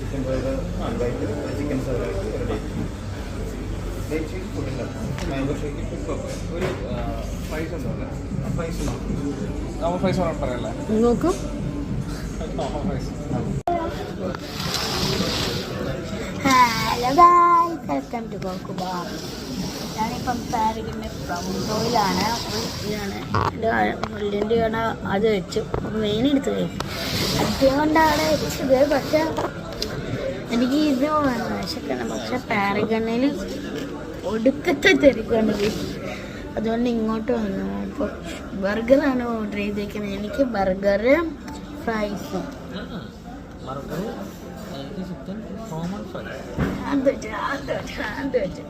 Chicken burger white chicken salad ready. Date ഫുഡില്ല mango shake ഒരു price ഉണ്ടോ? Price നമ്മൾ പ്രൈസ് പറയല്ലേ നോക്കും. ഹലോ ഗായ്സ്, വെൽക്കം ടു കോക്കുബ. ഞാനിപ്പം പാരഗിൻ്റെ ഫ്രണ്ടോയിലാണ്. ഇതാണ് എൻ്റെ അത് വെച്ചു മെയിൻ എടുത്ത് കഴിക്കും. അതുകൊണ്ടാണ് വെച്ചത്. പക്ഷെ എനിക്ക് ഇത് വിശക്കണം. പക്ഷെ പാരഗണിൽ ഒടുക്കത്തെ തിരക്കാണ്. അതുകൊണ്ട് ഇങ്ങോട്ട് വന്നു. അപ്പോൾ ബർഗറാണ് ഓർഡർ ചെയ്തേക്കുന്നത്. എനിക്ക് ബർഗർ ഫ്രൈസും അത് വെച്ചു.